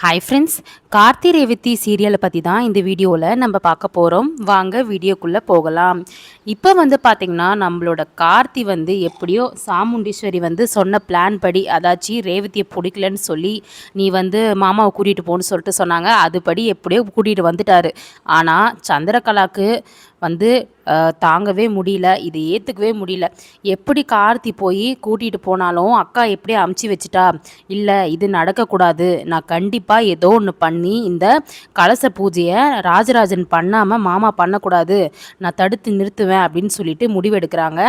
Hi friends, Karthi Revathi சீரியலை பற்றி தான் இந்த வீடியோவில் நம்ம பார்க்க போகிறோம். வாங்க வீடியோக்குள்ளே போகலாம். இப்போ பார்த்திங்கன்னா நம்மளோட கார்த்தி எப்படியோ சாமுண்டீஸ்வரி சொன்ன பிளான் படி, அதாச்சும் ரேவதியை பிடிக்கலன்னு சொல்லி நீ மாமாவை கூட்டிகிட்டு போன்னு சொல்லிட்டு சொன்னாங்க. அதுபடி எப்படியோ கூட்டிகிட்டு வந்துட்டாரு. ஆனால் சந்திரகலாவுக்கு தாங்கவே முடியல, இது ஏற்றுக்கவே முடியல. எப்படி கார்த்தி போய் கூட்டிகிட்டு போனாலும் அக்கா எப்படி அமுச்சு வச்சுட்டா, இல்லை இது நடக்கக்கூடாது, நான் கண்டிப்பாக ஏதோ ஒன்று பண்ணி இந்த கலச பூஜையை ராஜராஜன் பண்ணாமல் மாமா பண்ணக்கூடாது, நான் தடுத்து நிறுத்துவேன் அப்படின்னு சொல்லிட்டு முடிவெடுக்கிறாங்க.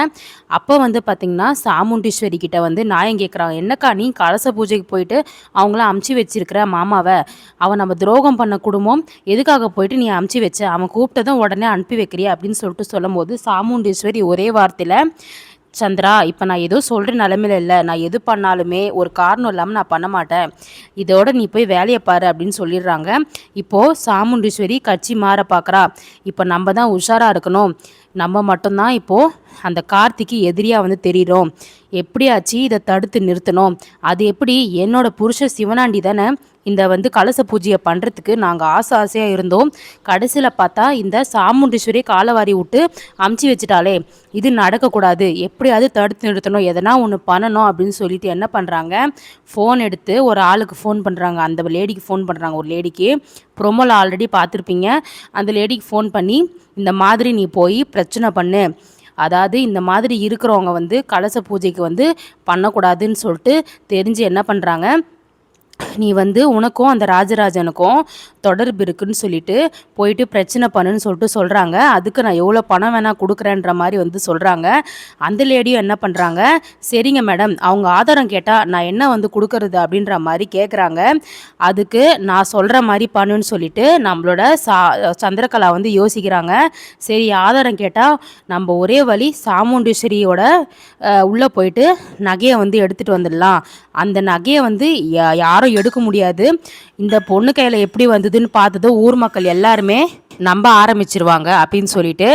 அப்போ பார்த்திங்கன்னா சாமுண்டீஸ்வரி கிட்ட நியாயம் கேட்குறாங்க. என்னக்கா நீ கலச பூஜைக்கு போயிட்டு அவங்கள அமுச்சு வச்சிருக்கிற மாமாவை, அவன் நம்ம துரோகம் பண்ண குடும்பம், எதுக்காக போயிட்டு நீ அமுச்சு வச்ச, அவன் கூப்பிட்டதும் உடனே அனுப்பி வைக்கிறியா அப்படின்னு சொல்லிட்டு சொல்லும்போது சாமுண்டீஸ்வரி ஒரே வார்த்தையில், சந்திரா இப்போ நான் ஏதோ சொல்கிற நிலமையில இல்லை, நான் எது பண்ணாலுமே ஒரு காரணம் இல்லாமல் நான் பண்ண மாட்டேன், இதோட நீ போய் வேலையை பாரு அப்படின்னு சொல்லிடுறாங்க. இப்போது சாமுண்டீஸ்வரி கட்சி மாற பார்க்குறா. இப்போ நம்ம தான் உஷாராக இருக்கணும், நம்ம மட்டும்தான் இப்போது அந்த கார்த்திக்கு எதிரியாக தெரிகிறோம், எப்படியாச்சு இதை தடுத்து நிறுத்தணும். அது எப்படி, என்னோட புருஷன் சிவனாண்டி தானே இந்த கலச பூஜையை பண்ணுறதுக்கு நாங்கள் ஆசையாக இருந்தோம், கடைசியில் பார்த்தா இந்த சாமுண்டீஸ்வரி காலவாரி விட்டு அமுச்சு வச்சுட்டாலே, இது நடக்கக்கூடாது, எப்படியாவது தடுத்து நிறுத்தணும், எதனா ஒன்று பண்ணணும் அப்படின்னு சொல்லிட்டு என்ன பண்ணுறாங்க, ஃபோன் எடுத்து ஒரு ஆளுக்கு ஃபோன் பண்ணுறாங்க. அந்த லேடிக்கு ஃபோன் பண்ணுறாங்க. ஒரு லேடிக்கு ப்ரொமோவில் ஆல்ரெடி பார்த்துருப்பீங்க. அந்த லேடிக்கு ஃபோன் பண்ணி இந்த மாதிரி நீ போய் பிரச்சனை பண்ணு, அதாவது இந்த மாதிரி இருக்கிறவங்க கலச பூஜைக்கு பண்ணக்கூடாதுன்னு சொல்லிட்டு தெரிஞ்சு என்ன பண்ணுறாங்க, நீ உனக்கும் அந்த ராஜராஜனுக்கும் தொடர்பு இருக்குன்னு சொல்லிட்டு போயிட்டு பிரச்சனை பண்ணுன்னு சொல்லிட்டு சொல்கிறாங்க. அதுக்கு நான் எவ்வளோ பணம் வேணால் கொடுக்குறேன்ற மாதிரி சொல்கிறாங்க. அந்த லேடியும் என்ன பண்ணுறாங்க, சரிங்க மேடம், அவங்க ஆதாரம் கேட்டால் நான் என்ன கொடுக்கறது அப்படின்ற மாதிரி கேட்குறாங்க. அதுக்கு நான் சொல்கிற மாதிரி பண்ணுன்னு சொல்லிட்டு நம்மளோட சந்திரகலா யோசிக்கிறாங்க. சரி, ஆதாரம் கேட்டால் நம்ம ஒரே வழி சாமுண்டீஸ்வரியோட உள்ளே போயிட்டு நகையை எடுத்துகிட்டு வந்துடலாம், அந்த நகையை யாரும் எடுக்க முடியாது, இந்த பொண்ணு கையில் எப்படி வந்ததுன்னு பார்த்தது ஊர் மக்கள் எல்லாருமே நம்ப ஆரம்பிச்சிருவாங்க அப்படின்னு சொல்லிட்டு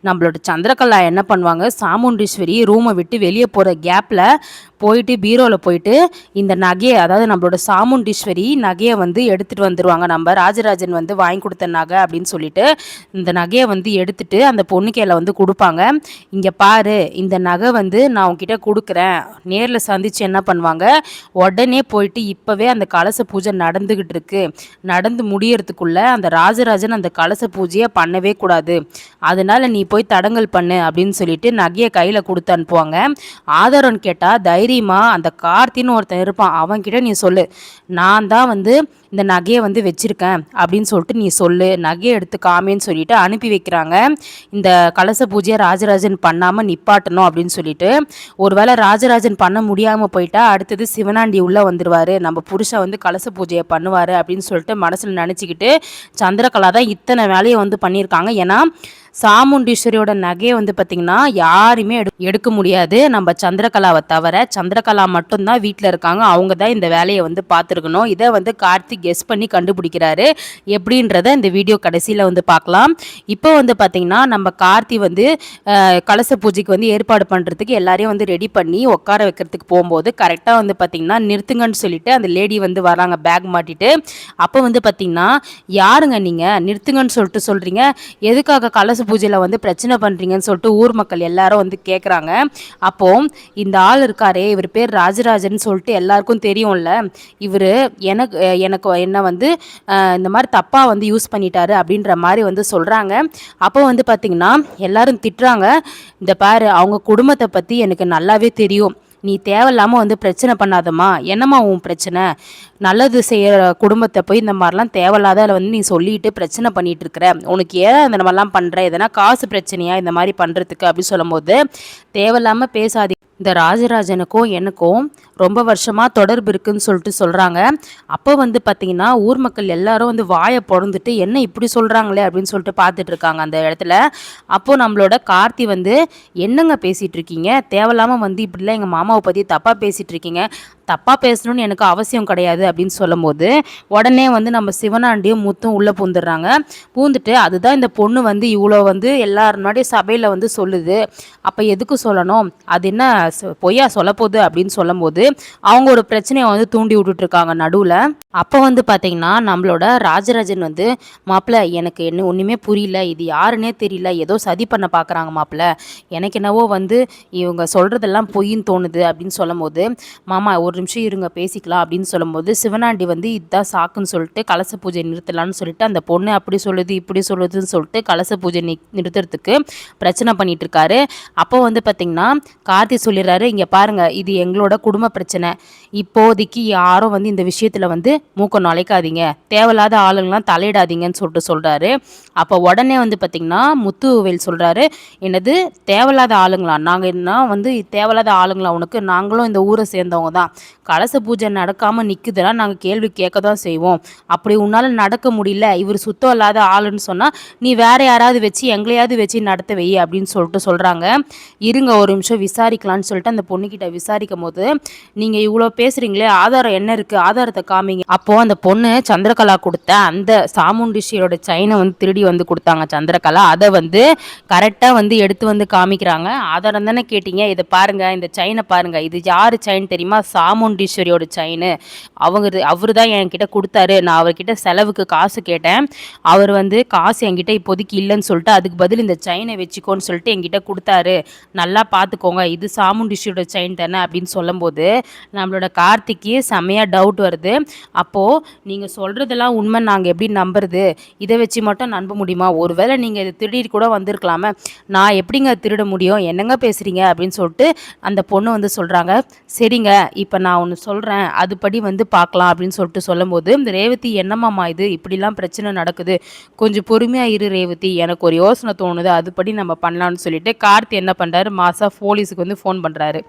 நம்மளோட சந்திரகலா என்ன பண்ணுவாங்க, சாமுண்டீஸ்வரி ரூமை விட்டு வெளியே போகிற கேப்பில் போயிட்டு பீரோவில் போயிட்டு இந்த நகையை, அதாவது நம்மளோட சாமுண்டீஸ்வரி நகையை எடுத்துகிட்டு வந்துடுவாங்க. நம்ம ராஜராஜன் வாங்கி கொடுத்த நகை அப்படின்னு சொல்லிட்டு இந்த நகையை எடுத்துட்டு அந்த பொண்ணு கையில் கொடுப்பாங்க. இங்கே பாரு, இந்த நகை நான் உங்ககிட்ட கொடுக்குறேன், நேரில் சந்தித்து என்ன பண்ணுவாங்க, உடனே போயிட்டு இப்போவே அந்த கலச பூஜை நடந்துக்கிட்டு இருக்கு, நடந்து முடியறதுக்குள்ளே அந்த ராஜராஜன் அந்த கலச பூஜையை பண்ணவே கூடாது, அதனால நீ போய் தடங்கல் பண்ணு அப்படின்னு சொல்லிட்டு நகையை கையில் கொடுத்து அனுப்புவாங்க. ஆதாரம் கேட்டால் தைரியமா அந்த கார்த்தின்னு ஒருத்தன் இருப்பான், அவன்கிட்ட நீ சொல்லு, நான் தான் இந்த நகையை வச்சுருக்கேன் அப்படின்னு சொல்லிட்டு நீ சொல்லு, நகையை எடுத்து காமேன்னு சொல்லிட்டு அனுப்பி வைக்கிறாங்க. இந்த கலச பூஜையை ராஜராஜன் பண்ணாமல் நிப்பாட்டணும் அப்படின்னு சொல்லிட்டு. ஒருவேளை ராஜராஜன் பண்ண முடியாமல் போயிட்டா அடுத்தது சிவனாண்டி உள்ளே வந்துடுவார், நம்ம புருஷன் கலச பூஜையை பண்ணுவார் அப்படின்னு சொல்லிட்டு மனசில் நினச்சிக்கிட்டு சந்திரகலா தான் இத்தனை வேலையை பண்ணியிருக்காங்க. ஏன்னா சாமுண்டீஸ்வரியோட நகையை பார்த்திங்கன்னா யாருமே எடுக்க முடியாது, நம்ம சந்திரகலாவை தவிர. சந்திரகலா மட்டும்தான் வீட்டில் இருக்காங்க, அவங்க தான் இந்த வேலையை பார்த்துருக்கணும். இதை கார்த்திக் கெஸ் பண்ணி கண்டுபிடிக்கிறாரு. எப்படின்றத இந்த வீடியோ கடைசியில் பார்க்கலாம். இப்போ பார்த்திங்கன்னா நம்ம கார்த்தி கலச பூஜைக்கு ஏற்பாடு பண்ணுறதுக்கு எல்லாரையும் ரெடி பண்ணி உட்கார வைக்கிறதுக்கு போகும்போது கரெக்டாக பார்த்திங்கன்னா நிறுத்துங்கன்னு சொல்லிட்டு அந்த லேடி வராங்க பேக் மாட்டிட்டு. அப்போ பார்த்திங்கன்னா யாருங்க நீங்கள் நிறுத்துங்கன்னு சொல்லிட்டு சொல்கிறீங்க, எதுக்காக கலச பூஜையில் பிரச்சனை பண்ணுறீங்கன்னு சொல்லிட்டு ஊர் மக்கள் எல்லாரும் கேட்குறாங்க. அப்போ இந்த ஆள் இருக்காரே, இவர் பேர் ராஜராஜன் சொல்லிட்டு எல்லாருக்கும் தெரியும்ல, இவர் எனக்கு என்ன இந்த மாதிரி தப்பாக யூஸ் பண்ணிட்டாரு அப்படின்ற மாதிரி சொல்கிறாங்க. அப்போ பார்த்திங்கன்னா எல்லாரும் திட்டுறாங்க, இந்த பாரு அவங்க குடும்பத்தை பற்றி எனக்கு நல்லாவே தெரியும், நீ தேவையில்லாமல் பிரச்சனை பண்ணாதம்மா, என்னம்மா உன் பிரச்சனை, நல்லது செய்கிற குடும்பத்தை போய் இந்த மாதிரிலாம் தேவையில்லாத நீ சொல்லிட்டு பிரச்சனை பண்ணிகிட்டு இருக்கிற, உனக்கு ஏன் இந்த மாதிரிலாம் பண்ணுற, எதனா காசு பிரச்சனையா இந்த மாதிரி பண்ணுறதுக்கு அப்படின்னு சொல்லும்போது, தேவையில்லாமல் பேசாதீங்க, இந்த ராஜராஜனுக்கும் எனக்கும் ரொம்ப வருஷமாக தொடர்பு இருக்குன்னு சொல்லிட்டு சொல்கிறாங்க. அப்போ பார்த்திங்கன்னா ஊர் மக்கள் எல்லாரும் வாயை பொறந்துட்டு என்ன இப்படி சொல்கிறாங்களே அப்படின்னு சொல்லிட்டு பார்த்துட்டு இருக்காங்க அந்த இடத்துல. அப்போது நம்மளோட கார்த்தி என்னங்க பேசிகிட்டு இருக்கீங்க, தேவையில்லாமல் இப்படிலாம் எங்கள் மாமாவை பற்றி தப்பாக பேசிகிட்டு இருக்கீங்க, தப்பாக பேசணும்னு எனக்கு அவசியம் கிடையாது அப்படின்னு சொல்லும்போது உடனே நம்ம சிவனாண்டியும் முத்தும் உள்ளே பூந்துடுறாங்க. பூந்துட்டு அதுதான் இந்த பொண்ணு இவ்வளோ எல்லாரும் முன்னாடி சபையில் சொல்லுது, அப்போ எதுக்கு சொல்லணும், அது என்ன பொய்யா சொல்லப்போகுது அப்படின்னு சொல்லும்போது அவங்க ஒரு பிரச்சனையை வந்து தூண்டி விட்டுட்டு இருக்காங்க நடுவில். அப்போ வந்து பார்த்தீங்கன்னா நம்மளோட ராஜராஜன் வந்து, மாப்பிள்ள எனக்கு என்ன ஒன்றுமே புரியல, இது யாருன்னே தெரியல, ஏதோ சதி பண்ண பார்க்குறாங்க மாப்பிள்ள, எனக்கு என்னவோ வந்து இவங்க சொல்கிறதெல்லாம் பொய்ன்னு தோணுது அப்படின்னு சொல்லும்போது, மாமா ஒரு நிமிஷம் இருங்க பேசிக்கலாம் அப்படின்னு சொல்லும்போது, சிவனாண்டி வந்து இதுதான் சாக்குன்னு சொல்லிட்டு கலச பூஜை நிறுத்தலான்னு சொல்லிட்டு அந்த பொண்ணு அப்படி சொல்லுது இப்படி சொல்லுதுன்னு சொல்லிட்டு கலச பூஜை நிறுத்துறதுக்கு பிரச்சனை பண்ணிட்டு இருக்காரு. அப்போ வந்து பார்த்தீங்கன்னா கார்த்தி சொல்லிடுறாரு, இங்கே பாருங்க இது எங்களோட குடும்ப பிரச்சனை, இப்போதைக்கு யாரும் வந்து இந்த விஷயத்தில் வந்து மூக்க நுழைக்காதீங்க, தேவையில்லாத ஆளுங்களாம் தலையிடாதீங்கன்னு சொல்லிட்டு சொல்கிறாரு. அப்போ உடனே வந்து பார்த்திங்கன்னா முத்துவேல் சொல்கிறாரு, என்னது தேவையில்லாத ஆளுங்களா, நாங்கள் என்ன வந்து தேவையில்லாத ஆளுங்களா உனக்கு, நாங்களும் இந்த ஊரை சேர்ந்தவங்க தான், கலச பூஜை நடக்காமல் நிற்குதுன்னா நாங்கள் கேள்வி கேட்க தான் செய்வோம், அப்படி உன்னால் நடக்க முடியல, இவர் சுத்தம் இல்லாத ஆளுன்னு சொன்னால் நீ வேற யாராவது வச்சு எங்களையாவது வச்சு நடத்த வை அப்படின்னு சொல்லிட்டு சொல்கிறாங்க. இருங்க ஒரு நிமிஷம் விசாரிக்கலான்னு சொல்லிட்டு அந்த பொண்ணுக்கிட்ட விசாரிக்கும் போது, நீங்கள் இவ்வளோ பேசுகிறீங்களே ஆதாரம் என்ன இருக்குது, ஆதாரத்தை காமிங்க. அப்போது அந்த பொண்ணு சந்திரகலா கொடுத்த அந்த சாமுண்டீஸ்வரியோட செயினை வந்து திருடி வந்து கொடுத்தாங்க சந்திரகலா, அதை வந்து கரெக்டாக வந்து எடுத்து வந்து காமிக்கிறாங்க. ஆதாரம் தானே கேட்டீங்க, இதை பாருங்கள், இந்த செயினை பாருங்கள், இது யார் செயின் தெரியுமா, சாமுண்டீஸ்வரியோட செயின், அவர் தான் என்கிட்ட கொடுத்தாரு, நான் அவர்கிட்ட செலவுக்கு காசு கேட்டேன், அவர் வந்து காசு என்கிட்ட இப்போதைக்கு இல்லைன்னு சொல்லிட்டு அதுக்கு பதில் இந்த செயினை வச்சுக்கோன்னு சொல்லிட்டு என்கிட்ட கொடுத்தாரு, நல்லா பார்த்துக்கோங்க, இது சாமுண்டீஸ்வரியோட செயின் தானே அப்படின்னு சொல்லும்போது நம்மளோட கார்த்திக்கு செம்மையாக டவுட் வருது. அப்போது நீங்கள் சொல்கிறதெல்லாம் உண்மை, நாங்கள் எப்படி நம்புறது, இதை வச்சு மட்டும் நம்ப முடியுமா, ஒருவேளை நீங்கள் இதை திருடிட்டு கூட வந்திருக்கலாமே, நான் எப்படிங்க திருட முடியும், என்னங்க பேசுகிறீங்க அப்படின்னு சொல்லிட்டு அந்த பொண்ணு வந்து சொல்கிறாங்க. சரிங்க இப்போ நான் ஒன்று சொல்கிறேன் அதுபடி வந்து பார்க்கலாம் அப்படின்னு சொல்லிட்டு சொல்லும்போது, இந்த ரேவதி என்னம்மாம்மா இது இப்படிலாம் பிரச்சனை நடக்குது, கொஞ்சம் பொறுமையாக இரு ரேவதி, எனக்கு ஒரு யோசனை தோணுது, அதுபடி நம்ம பண்ணலான்னு சொல்லிட்டு கார்த்தி என்ன பண்ணுறாரு, மாசா போலீஸுக்கு வந்து ஃபோன் பண்ணுறாரு.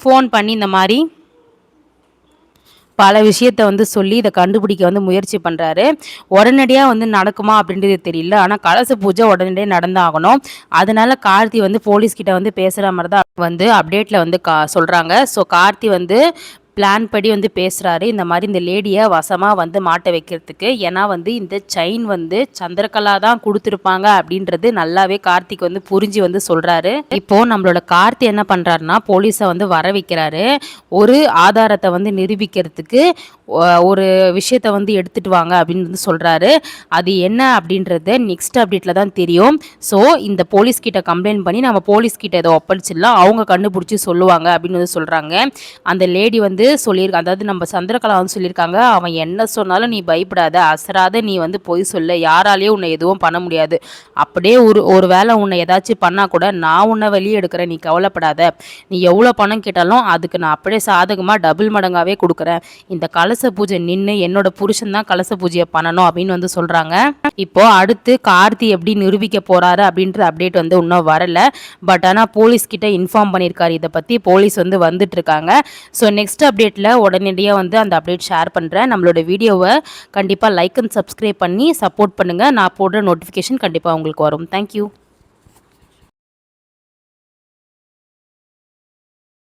ஃபோன் பண்ணி இந்த மாதிரி பல விஷயத்த வந்து சொல்லி இதை கண்டுபிடிக்க வந்து முயற்சி பண்ணுறாரு. உடனடியாக வந்து நடக்குமா அப்படின்றது தெரியல, ஆனால் கலச பூஜை உடனடியாக நடந்தாகணும், அதனால கார்த்தி வந்து போலீஸ்கிட்ட வந்து பேசுகிற மாதிரி தான் வந்து அப்டேட்டில் வந்து சொல்கிறாங்க. ஸோ கார்த்தி வந்து பிளான் படி வந்து பேசுகிறாரு, இந்த மாதிரி இந்த லேடியை வசமாக வந்து மாட்ட வைக்கிறதுக்கு. ஏன்னா வந்து இந்த செயின் வந்து சந்திரகலா தான் கொடுத்துருப்பாங்க அப்படின்றது நல்லாவே கார்த்திக் வந்து புரிஞ்சு வந்து சொல்கிறாரு. இப்போது நம்மளோட கார்த்தி என்ன பண்ணுறாருன்னா போலீஸை வந்து வர வைக்கிறாரு, ஒரு ஆதாரத்தை வந்து நிரூபிக்கிறதுக்கு ஒரு விஷயத்தை வந்து எடுத்துகிட்டு வாங்க அப்படின்னு வந்து சொல்கிறாரு. அது என்ன அப்படின்றது நெக்ஸ்ட் அப்டேட்டில் தான் தெரியும். ஸோ இந்த போலீஸ்கிட்ட கம்ப்ளைண்ட் பண்ணி நம்ம போலீஸ்கிட்ட ஏதோ ஒப்படைச்சிடலாம், அவங்க கண்டுபிடிச்சி சொல்லுவாங்க அப்படின்னு வந்து சொல்கிறாங்க. அந்த லேடி வந்து சொல்லியிருக்காங்க, அதாவது நம்ம சந்திரகலா வந்து சொல்லியிருக்காங்க, அவன் என்ன சொன்னாலும் நீ பயப்படாத, அசராத, நீ வந்து பொய் சொல்ல, யாராலேயும் உன்னை எதுவும் பண்ண முடியாது, அப்படியே ஒரு வேளை உன்னை ஏதாச்சும் பண்ணால் கூட நான் உன்னை வெளியே எடுக்கிறேன், நீ கவலைப்படாத, நீ எவ்வளோ பணம் கேட்டாலும் அதுக்கு நான் அப்படியே சாதகமாக டபுள் மடங்காகவே கொடுக்குறேன், இந்த கலச பூஜை நின்று என்னோட புருஷன் தான் கலச பூஜையை பண்ணணும் அப்படின்னு வந்து சொல்கிறாங்க. இப்போது அடுத்து கார்த்தி எப்படி நிரூபிக்க போகிறாரு அப்படின்ற அப்டேட் வந்து இன்னும் வரல, பட் ஆனால் போலீஸ்கிட்ட இன்ஃபார்ம் பண்ணியிருக்காரு, இதை பற்றி போலீஸ் வந்து வந்துட்டு இருக்காங்க. ஸோ நெக்ஸ்ட் அப்டேட்டில் உடனடியாக வந்து அந்த அப்டேட் ஷேர் பண்ணுறேன். நம்மளோட வீடியோவை கண்டிப்பாக லைக் அண்ட் சப்ஸ்கிரைப் பண்ணி சப்போர்ட் பண்ணுங்கள், நான் போடுற நோட்டிஃபிகேஷன் கண்டிப்பாக உங்களுக்கு வரும். தேங்க்யூ.